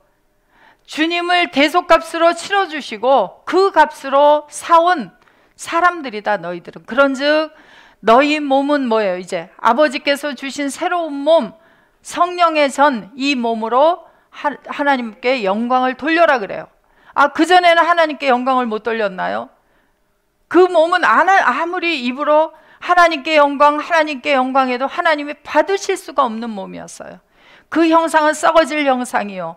주님을 대속값으로 치러주시고 그 값으로 사온 사람들이다, 너희들은. 그런즉 너희 몸은 뭐예요? 이제 아버지께서 주신 새로운 몸, 성령의 전, 이 몸으로 하나님께 영광을 돌려라 그래요. 그전에는 하나님께 영광을 못 돌렸나요? 그 몸은 아무리 입으로 하나님께 영광, 하나님께 영광해도 하나님이 받으실 수가 없는 몸이었어요. 그 형상은 썩어질 형상이요,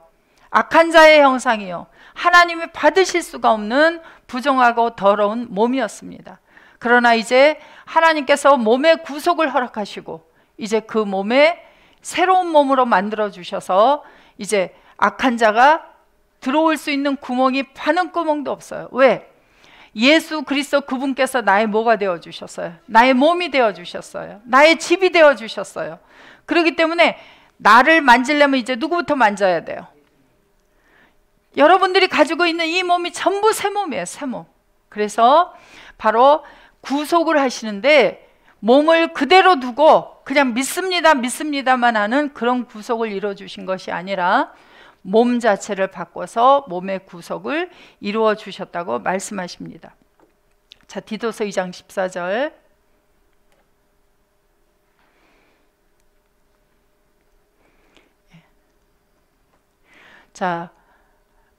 악한 자의 형상이요, 하나님이 받으실 수가 없는 부정하고 더러운 몸이었습니다. 그러나 이제 하나님께서 몸의 구속을 허락하시고 이제 그 몸에 새로운 몸으로 만들어 주셔서 이제 악한 자가 들어올 수 있는 구멍이 바늘구멍도 없어요. 왜? 예수 그리스도 그분께서 나의 뭐가 되어 주셨어요? 나의 몸이 되어 주셨어요. 나의 집이 되어 주셨어요. 그렇기 때문에 나를 만지려면 이제 누구부터 만져야 돼요? 여러분들이 가지고 있는 이 몸이 전부 새 몸이에요. 새 몸. 그래서 바로 구속을 하시는데 몸을 그대로 두고 그냥 믿습니다만 하는 그런 구속을 이루어 주신 것이 아니라 몸 자체를 바꿔서 몸의 구속을 이루어 주셨다고 말씀하십니다. 자, 디도서 2장 14절. 자,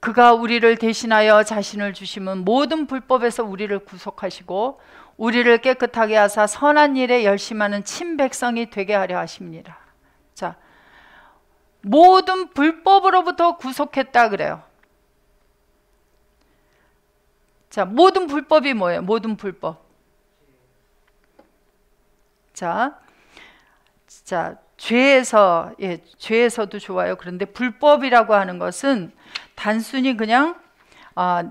그가 우리를 대신하여 자신을 주심은 모든 불법에서 우리를 구속하시고 우리를 깨끗하게 하사 선한 일에 열심하는 친백성이 되게 하려 하십니다. 자, 모든 불법으로부터 구속했다 그래요. 자, 모든 불법이 뭐예요? 모든 불법. 자, 죄에서도 좋아요. 그런데 불법이라고 하는 것은 단순히 그냥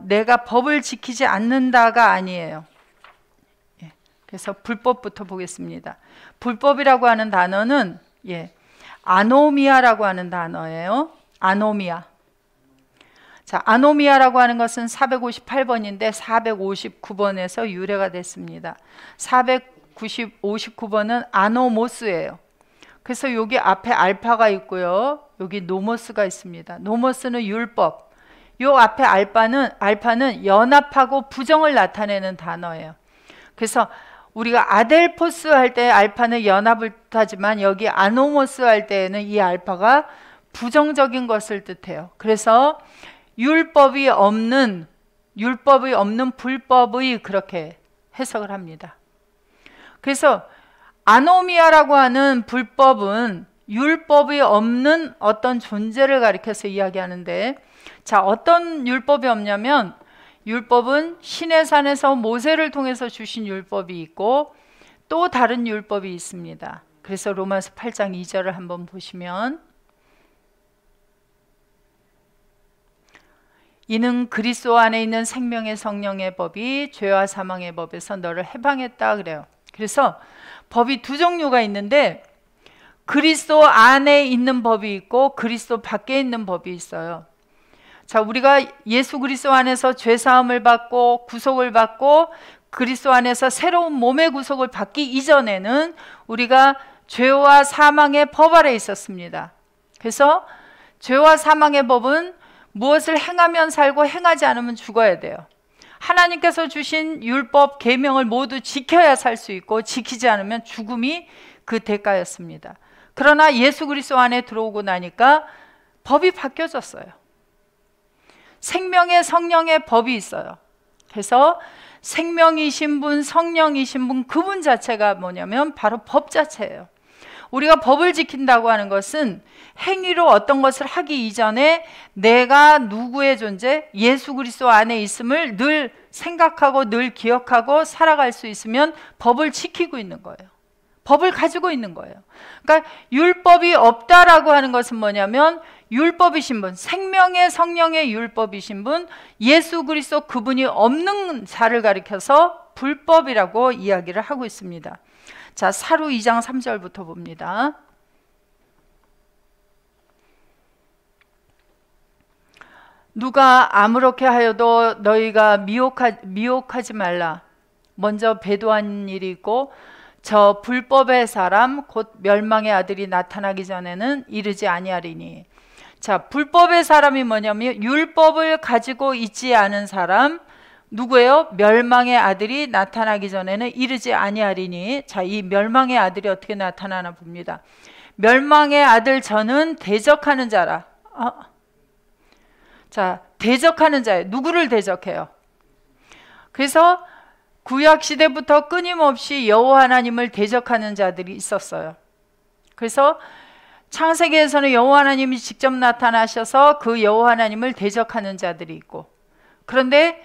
내가 법을 지키지 않는다가 아니에요. 그래서 불법부터 보겠습니다. 불법이라고 하는 단어는 아노미아라고 하는 단어예요. 아노미아. 자, 아노미아라고 하는 것은 458번인데 459번에서 유래가 됐습니다. 459번은 아노모스예요. 그래서 여기 앞에 알파가 있고요, 여기 노모스가 있습니다. 노모스는 율법. 요 앞에 알파는 연합하고 부정을 나타내는 단어예요. 그래서 우리가 아델포스 할 때 알파는 연합을 뜻하지만 여기 아노모스 할 때에는 이 알파가 부정적인 것을 뜻해요. 그래서 율법이 없는 불법의 그렇게 해석을 합니다. 그래서 아노미아라고 하는 불법은 율법이 없는 어떤 존재를 가리켜서 이야기하는데, 자, 어떤 율법이 없냐면 율법은 시내산에서 모세를 통해서 주신 율법이 있고 또 다른 율법이 있습니다. 그래서 로마서 8장 2절을 한번 보시면, 이는 그리스도 안에 있는 생명의 성령의 법이 죄와 사망의 법에서 너를 해방했다 그래요. 그래서 법이 두 종류가 있는데, 그리스도 안에 있는 법이 있고 그리스도 밖에 있는 법이 있어요. 자, 우리가 예수 그리스도 안에서 죄 사함을 받고 구속을 받고 그리스도 안에서 새로운 몸의 구속을 받기 이전에는 우리가 죄와 사망의 법 아래 있었습니다. 그래서 죄와 사망의 법은 무엇을 행하면 살고 행하지 않으면 죽어야 돼요. 하나님께서 주신 율법 계명을 모두 지켜야 살 수 있고 지키지 않으면 죽음이 그 대가였습니다. 그러나 예수 그리스도 안에 들어오고 나니까 법이 바뀌어졌어요. 생명의 성령의 법이 있어요. 그래서 생명이신 분, 성령이신 분, 그분 자체가 뭐냐면 바로 법 자체예요. 우리가 법을 지킨다고 하는 것은 행위로 어떤 것을 하기 이전에 내가 누구의 존재, 예수 그리스도 안에 있음을 늘 생각하고 늘 기억하고 살아갈 수 있으면 법을 지키고 있는 거예요. 법을 가지고 있는 거예요. 그러니까 율법이 없다라고 하는 것은 뭐냐면 율법이신 분, 생명의 성령의 율법이신 분, 예수 그리스도 그분이 없는 자를 가리켜서 불법이라고 이야기를 하고 있습니다. 자, 사루 2장 3절부터 봅니다. 누가 아무렇게 하여도 너희가 미혹하지 말라. 먼저 배도한 일이 있고 저 불법의 사람 곧 멸망의 아들이 나타나기 전에는 이르지 아니하리니. 자, 불법의 사람이 뭐냐면 율법을 가지고 있지 않은 사람, 누구예요? 멸망의 아들이 나타나기 전에는 이르지 아니하리니. 자, 이 멸망의 아들이 어떻게 나타나나 봅니다. 멸망의 아들 저는 대적하는 자라. 자, 대적하는 자예요. 누구를 대적해요? 그래서 구약 시대부터 끊임없이 여호와 하나님을 대적하는 자들이 있었어요. 그래서 창세기에서는 여호와 하나님이 직접 나타나셔서 그 여호와 하나님을 대적하는 자들이 있고, 그런데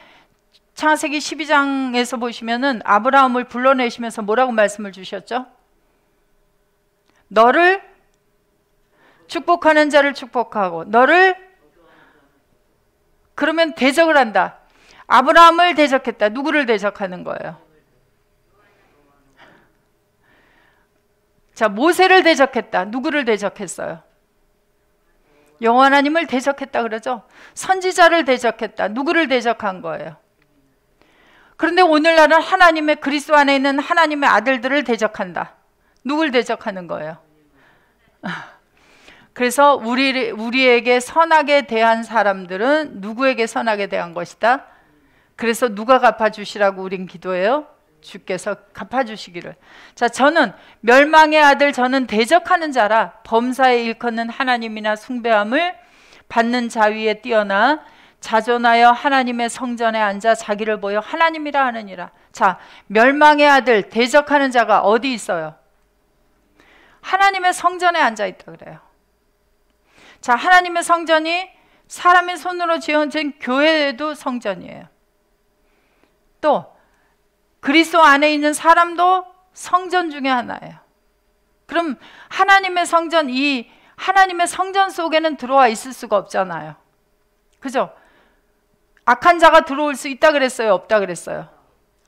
창세기 12장에서 보시면은 아브라함을 불러내시면서 뭐라고 말씀을 주셨죠? 너를 축복하는 자를 축복하고 너를, 그러면 대적을 한다. 아브라함을 대적했다. 누구를 대적하는 거예요? 자, 모세를 대적했다. 누구를 대적했어요? 여호와 하나님을 대적했다 그러죠. 선지자를 대적했다. 누구를 대적한 거예요? 그런데 오늘날은 하나님의 그리스도 안에 있는 하나님의 아들들을 대적한다. 누굴 대적하는 거예요? 그래서 우리에게 선하게 대한 사람들은 누구에게 선하게 대한 것이다? 그래서 누가 갚아주시라고 우린 기도해요? 주께서 갚아주시기를. 자, 저는 멸망의 아들, 저는 대적하는 자라 범사에 일컫는 하나님이나 숭배함을 받는 자위에 뛰어나 자존하여 하나님의 성전에 앉아 자기를 보여 하나님이라 하느니라. 자, 멸망의 아들, 대적하는 자가 어디 있어요? 하나님의 성전에 앉아 있다 그래요. 자, 하나님의 성전이 사람의 손으로 지어진 교회도 성전이에요. 또 그리스도 안에 있는 사람도 성전 중에 하나예요. 그럼 하나님의 성전, 이 하나님의 성전 속에는 들어와 있을 수가 없잖아요. 그죠? 악한 자가 들어올 수 있다 그랬어요? 없다 그랬어요?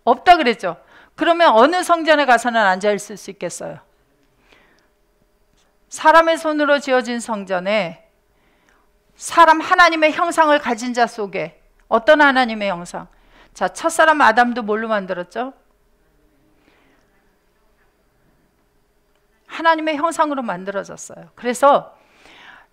없다 그랬죠. 그러면 어느 성전에 가서는 앉아 있을 수 있겠어요? 사람의 손으로 지어진 성전에 사람 하나님의 형상을 가진 자 속에 어떤 하나님의 형상? 자, 첫사람 아담도 뭘로 만들었죠? 하나님의 형상으로 만들어졌어요. 그래서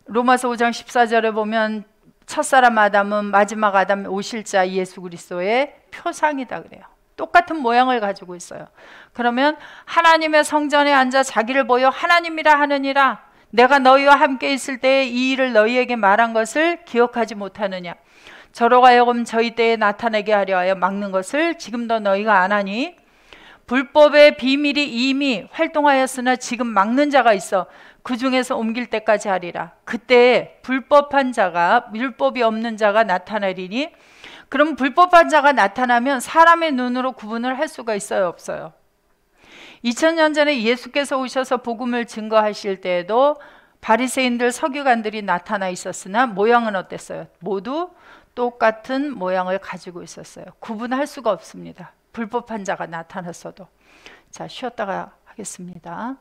로마서 5장 14절에 보면 첫사람 아담은 마지막 아담 오실 자 예수 그리스도의 표상이다 그래요. 똑같은 모양을 가지고 있어요. 그러면 하나님의 성전에 앉아 자기를 보여 하나님이라 하느니라. 내가 너희와 함께 있을 때에 이 일을 너희에게 말한 것을 기억하지 못하느냐. 저로 하여금 저희 때에 나타내게 하려 하여 막는 것을 지금도 너희가 안 하니 불법의 비밀이 이미 활동하였으나 지금 막는 자가 있어 그 중에서 옮길 때까지 하리라. 그때 불법한 자가 율법이 없는 자가 나타나리니. 그럼 불법한 자가 나타나면 사람의 눈으로 구분을 할 수가 있어요, 없어요? 2000년 전에 예수께서 오셔서 복음을 증거하실 때에도 바리새인들, 서기관들이 나타나 있었으나 모양은 어땠어요? 모두 똑같은 모양을 가지고 있었어요. 구분할 수가 없습니다. 불법한 자가 나타났어도. 자, 쉬었다가 하겠습니다.